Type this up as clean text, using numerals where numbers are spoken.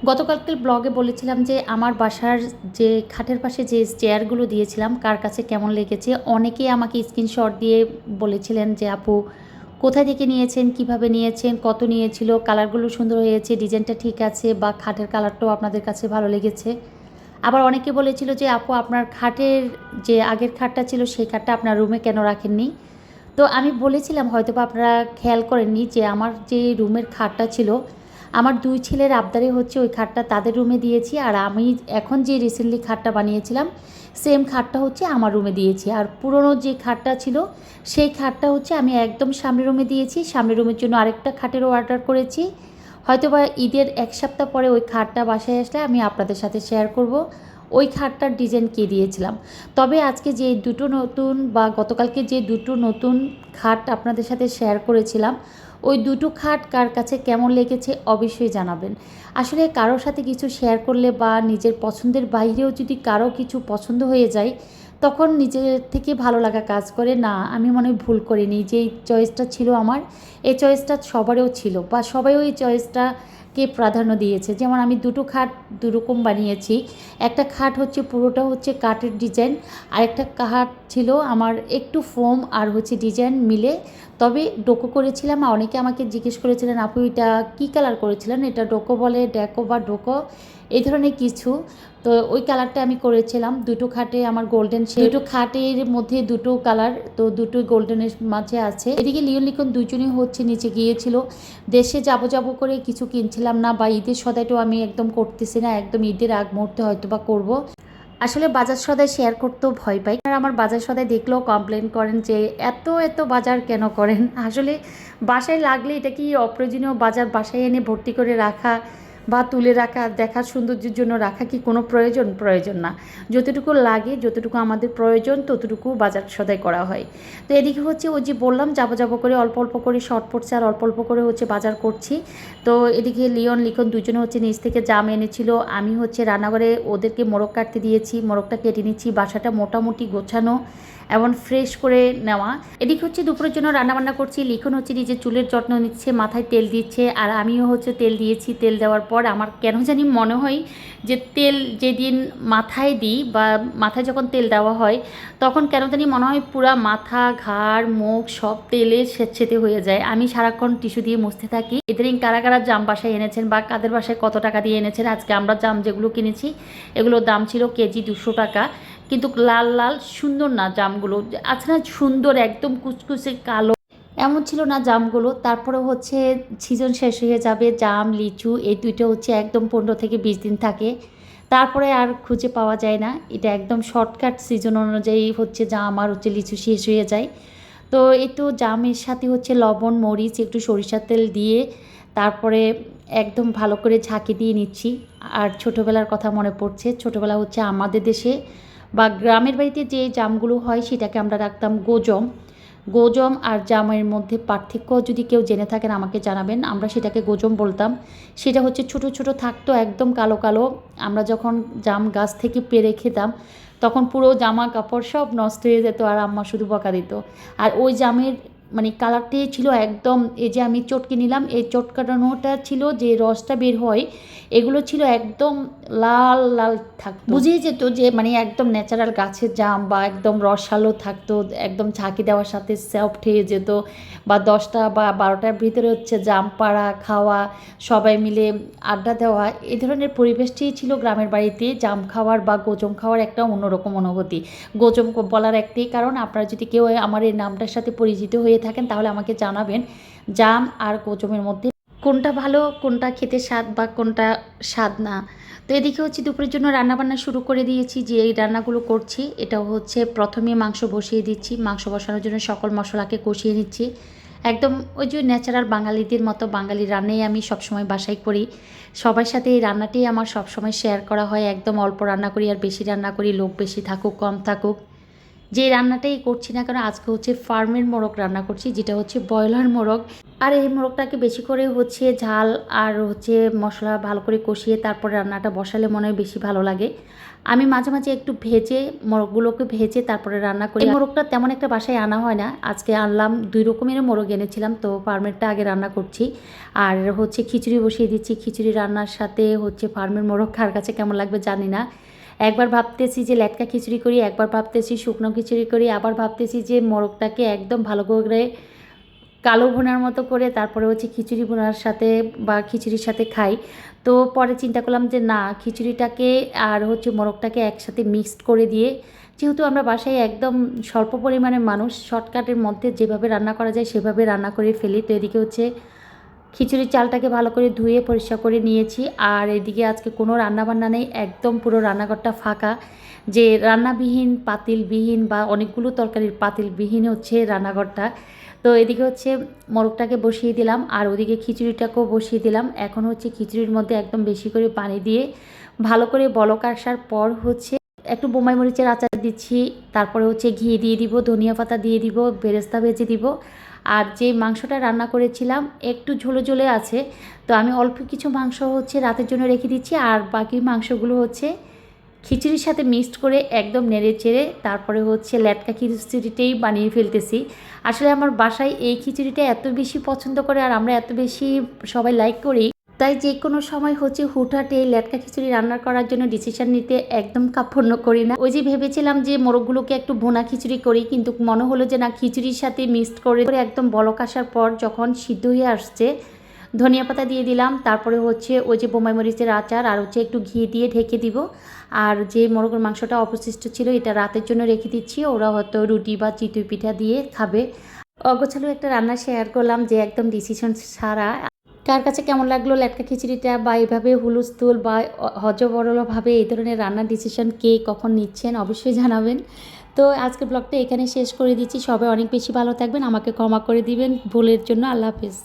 গতকালকের ব্লগে বলেছিলাম যে আমার বাসার যে খাটের পাশে যে চেয়ারগুলো দিয়েছিলাম কার কাছে কেমন লেগেছে। অনেকেই আমাকে স্ক্রিনশট দিয়ে বলেছিলেন যে আপু কোথায় থেকে নিয়েছেন, কিভাবে নিয়েছেন, কত নিয়েছিল, কালারগুলো সুন্দর হয়েছে, ডিজাইনটা ঠিক আছে, বা খাটের কালারটাও আপনাদের কাছে ভালো লেগেছে। আবার অনেকে বলেছিল যে আপু আপনার খাটের যে আগের খাটটা ছিল সেই খাটটা আপনার রুমে কেন রাখেননি। তো আমি বলেছিলাম হয়তোবা আপনারা খেয়াল করেননি যে আমার যে রুমের খাটটা ছিল, আমার দুই ছেলের আবদারে হচ্ছে ওই খাটটা তাদের রুমে দিয়েছি, আর আমি এখন যে রিসেন্টলি খাটটা বানিয়েছিলাম সেম খাটটা হচ্ছে আমার রুমে দিয়েছি। আর পুরনো যে খাটটা ছিল সেই খাটটা হচ্ছে আমি একদম সামনের রুমে দিয়েছি। সামনের রুমের জন্য আরেকটা খাটেরও অর্ডার করেছি। হয়তোবা ঈদের এক সপ্তাহ পরে ওই খাটটা বাসায় আসলে আমি আপনাদের সাথে শেয়ার করব ওই খাটটার ডিজাইন কে দিয়েছিলাম। তবে আজকে যে দুটো নতুন বা গতকালকে যে দুটো নতুন খাট আপনাদের সাথে শেয়ার করেছিলাম, ওই দুটো খাট কার কাছে কেমন লেগেছে অবশ্যই জানাবেন। আসলে কারোর সাথে কিছু শেয়ার করলে বা নিজের পছন্দের বাইরেও যদি কারো কিছু পছন্দ হয়ে যায়, তখন নিজের থেকে ভালো লাগা কাজ করে। না, আমি মনে হয় ভুল করিনি, যে চয়েসটা ছিল আমার, এই চয়েসটা সবারও ছিল বা সবাই ওই চয়েসটাকে প্রাধান্য দিয়েছে। যেমন আমি দুটো খাট দুরকম বানিয়েছি। একটা খাট হচ্ছে পুরোটা হচ্ছে কাঠের ডিজাইন, আর একটা খাট ছিল আমার একটু ফোম আর হচ্ছে ডিজাইন মিলে, তবে ডোকো করেছিলাম। অনেকে আমাকে জিজ্ঞেস করেছিলেন আপু এটা কী কালার করেছিলেন, এটা ডোকো বলে, ডেকো বা ডোকো এই ধরনের কিছু। তো ওই কালারটা আমি করেছিলাম। দুটো খাটে আমার গোল্ডেন শেড, দুটো খাটের মধ্যে দুটো কালার, তো দুটোই গোল্ডেনের মাঝে আছে। এদিকে লিওন লিখন দুজনই হচ্ছে নিচে গিয়েছিল। দেশে যাব যাব করে কিছু কিনছিলাম না, বা ঈদের সদাইটাও আমি একদম করতেছি না, একদম ঈদের আগ মুহূর্তে হয়তো বা করবো। আসলে বাজার সদাই শেয়ার করতেও ভয় পাই, আর আমার বাজার সদাই দেখলেও কমপ্লেন করেন যে এত এত বাজার কেন করেন। আসলে বাসায় লাগলে এটা কি অপ্রয়োজনীয় বাজার বাসায় এনে ভর্তি করে রাখা বা তুলে রাখা, দেখার সৌন্দর্যের জন্য রাখা কি কোনো প্রয়োজন না। যতটুকু লাগে, যতটুকু আমাদের প্রয়োজন ততটুকু বাজার সদাই করা হয়। তো এদিকে হচ্ছে ওই যে বললাম যাবো যাবো করে অল্প অল্প করে শর্ট পড়ছে, আর অল্প অল্প করে হচ্ছে বাজার করছি। তো এদিকে লিওন লিখন দুজনে হচ্ছে নিচ থেকে জাম এনেছিল, আমি হচ্ছে রান্নাঘরে ওদেরকে মোরগ কাটতে দিয়েছি, মোরগটা কেটে নিচ্ছি। বাসাটা মোটামুটি গোছানো এবং ফ্রেশ করে নেওয়া। এদিকে হচ্ছে দুপুরের জন্য রান্নাবান্না করছি। লিখন হচ্ছে নিজের চুলের যত্ন নিচ্ছে, মাথায় তেল দিচ্ছে, আর আমিও হচ্ছে তেল দিয়েছি। তেল দেওয়ার পর আমার কেন জানি মনে হয় যে তেল যেদিন মাথায় দিই বা মাথায় যখন তেল দেওয়া হয় তখন কেন জানি মনে হয় পুরা মাথা, ঘাড়, মুখ সব তেলে সেচেতে হয়ে যায়। আমি সারাক্ষণ টিস্যু দিয়ে মুছতে থাকি। ইদানিং কারা কারা জাম বাসায় এনেছেন বা কাদের বাসায় কত টাকা দিয়ে এনেছেন। আজকে আমরা জাম যেগুলো কিনেছি এগুলোর দাম ছিল কেজি 200 টাকা, কিন্তু লাল লাল সুন্দর না জামগুলো, আছে না সুন্দর একদম কুচকুচে কালো, এমন ছিল না জামগুলো। তারপরে হচ্ছে সিজন শেষ হয়ে যাবে, জাম লিচু এই দুইটা হচ্ছে একদম 15 থেকে 20 দিন থাকে, তারপরে আর খুঁজে পাওয়া যায় না। এটা একদম শর্টকাট সিজন অনুযায়ী হচ্ছে জাম আর হচ্ছে লিচু শেষ হয়ে যায়। তো এই তো জামের সাথে হচ্ছে লবণ, মরিচ, একটু সরিষার তেল দিয়ে তারপরে একদম ভালো করে ঝাঁকি দিয়ে নিচ্ছি। আর ছোটোবেলার কথা মনে পড়ছে। ছোটোবেলা হচ্ছে আমাদের দেশে বা গ্রামের বাড়িতে যে জামগুলো হয় সেটাকে আমরা রাখতাম গোজম। গোজম আর জামের মধ্যে পার্থক্য যদি কেউ জেনে থাকেন আমাকে জানাবেন। আমরা সেটাকে গোজম বলতাম। সেটা হচ্ছে ছোট ছোট থাকতো, একদম কালো কালো। আমরা যখন জাম গাছ থেকে পেড়ে খেতাম তখন পুরো জামা কাপড় সব নষ্ট হয়ে যেত, আর আম্মা শুধু বকা দিত। আর ওই জামের মানে কালারটাই ছিল একদম, এই যে আমি চটকে নিলাম, এই চটকানোটা ছিল যে রসটা বের হয় এগুলো ছিল একদম লাল লাল থাকতো, বুঝিয়ে যেত যে মানে একদম ন্যাচারাল গাছের জাম বা একদম রসালো থাকতো, একদম ঝাঁকি দেওয়ার সাথে সফট হয়ে যেত। বা 10টা বা 12টার ভিতরে হচ্ছে জাম পাড়া, খাওয়া, সবাই মিলে আড্ডা দেওয়া, এই ধরনের পরিবেশটিই ছিল গ্রামের বাড়িতে। জাম খাওয়ার বা গোজম খাওয়ার একটা অন্যরকম অনুভূতি। গোজম বলার একটাই কারণ, আপনারা যদি কেউ আমার এই নামটার সাথে পরিচিত হয়ে থাকেন তাহলে আমাকে জানাবেন জাম আর গোজমের মধ্যে কোনটা ভালো, কোনটা খেতে স্বাদ বা কোনটা স্বাদ না। তো এদিকে হচ্ছে দুপুরের জন্য রান্নাবান্না শুরু করে দিয়েছি। যে এই রান্নাগুলো করছি এটা হচ্ছে প্রথমে মাংস বসিয়ে দিচ্ছি। মাংস বসানোর জন্য সকল মশলাকে কষিয়ে নিচ্ছি। একদম ওই যে ন্যাচারাল বাঙালিদের মতো বাঙালি রান্নাই আমি সবসময় বাসায় করি। সবার সাথে এই রান্নাটাই আমার সবসময় শেয়ার করা হয়। একদম অল্প রান্না করি আর বেশি রান্না করি, লোক বেশি থাকুক কম থাকুক। যে রান্নাটাই করছি না কেন আজকে হচ্ছে ফার্মের মোরগ রান্না করছি, যেটা হচ্ছে ব্রয়লার মোরগ। আর এই মোরগটাকে বেশি করে হচ্ছে ঝাল আর হচ্ছে মশলা ভালো করে কষিয়ে তারপরে রান্নাটা বসালে মনে হয় বেশি ভালো লাগে। আমি মাঝে মাঝে একটু ভেজে মোরগগুলোকে ভেজে তারপরে রান্না করি। এই মোরগটা তেমন একটা বাসায় আনা হয় না, আজকে আনলাম। 2 রকমের মোরগ এনেছিলাম, তো ফার্মেরটা আগে রান্না করছি। আর হচ্ছে খিচুড়ি বসিয়ে দিচ্ছি। খিচুড়ি রান্নার সাথে হচ্ছে ফার্মের মোরগ কার কাছে কেমন লাগবে জানি না। একবার ভাবতেছি যে লেটকা খিচুড়ি করি, একবার ভাবতেছি শুকনো খিচুড়ি করি, আবার ভাবতেছি যে মোরগটাকে একদম ভালো করে কালো ভুনার মতো করে তারপরে হচ্ছে খিচুড়ি ভুনার সাথে বা খিচুড়ির সাথে খাই। তো পরে চিন্তা করলাম যে না, খিচুড়িটাকে আর হচ্ছে মোরগটাকে একসাথে মিক্সড করে দিয়ে, যেহেতু আমরা বাসায় একদম স্বল্প পরিমাণে মানুষ, শর্টকাটের মধ্যে যেভাবে রান্না করা যায় সেভাবে রান্না করে ফেলি। তো এদিকে হচ্ছে খিচুড়ির চালটাকে ভালো করে ধুয়ে পরিষ্কার করে নিয়েছি। আর এদিকে আজকে কোনো রান্নাবান্না নেই, একদম পুরো রান্নাঘরটা ফাঁকা। যে রান্নাবিহীন পাতিলবিহীন বা অনেকগুলো তরকারির পাতিলবিহীন হচ্ছে রান্নাঘরটা। তো এদিকে হচ্ছে মোরগটাকে বসিয়ে দিলাম আর ওদিকে খিচুড়িটাকেও বসিয়ে দিলাম। এখন হচ্ছে খিচুড়ির মধ্যে একদম বেশি করে পানি দিয়ে ভালো করে বলক আসার পর হচ্ছে একটু বোম্বাই মরিচের আচার দিচ্ছি, তারপরে হচ্ছে ঘি দিয়ে দিব, ধনিয়া পাতা দিয়ে দিব, বেরেস্তা ভেজে দিব। আর যে মাংসটা রান্না করেছিলাম একটু ঝোলে ঝোলে আছে, তো আমি অল্প কিছু মাংস হচ্ছে রাতের জন্য রেখে দিচ্ছি, আর বাকি মাংসগুলো হচ্ছে খিচুড়ির সাথে মিক্সড করে একদম নেড়ে চেড়ে তারপরে হচ্ছে লেটকা খিচুড়িটাই বানিয়ে ফেলতেছি। আসলে আমার বাসায় এই খিচুড়িটা এত বেশি পছন্দ করে আর আমরা এত বেশি সবাই লাইক করি, তাই যে কোনো সময় হচ্ছে হুটহাটে লেটকা খিচুড়ি রান্না করার জন্য ডিসিশন নিতে একদম কার্পণ্য করি না। ওই যে ভেবেছিলাম যে মোরগগুলোকে একটু ভুনা খিচুড়ি করি, কিন্তু মনে হলো যে না, খিচুড়ির সাথে মিক্সড করে একদম বলক আসার পর যখন সিদ্ধ হয়ে আসছে ধনিয়া পাতা দিয়ে দিলাম, তারপরে হচ্ছে ওই যে বোম্বাই মরিচের আচার আর হচ্ছে একটু ঘি দিয়ে ঢেকে দিব। আর যে মোরগের মাংসটা অবশিষ্ট ছিল এটা রাতের জন্য রেখে দিচ্ছি, ওরা হয়তো রুটি বা চিতই পিঠা দিয়ে খাবে। অগোছালো একটা রান্না শেয়ার করলাম যে একদম ডিসিশন ছাড়া। কার কাছে কেমন লাগলো লেটকা খিচুড়িটা, বা এইভাবে হুলস্থুল বা হজবরলভাবে এই ধরনের রান্নার ডিসিশন কে কখন নিচ্ছেন অবশ্যই জানাবেন। তো আজকের ব্লগটা এখানে শেষ করে দিচ্ছি। সবাই অনেক বেশি ভালো থাকবেন, আমাকে ক্ষমা করে দিবেন ভুলের জন্য। আল্লাহ হাফেজ।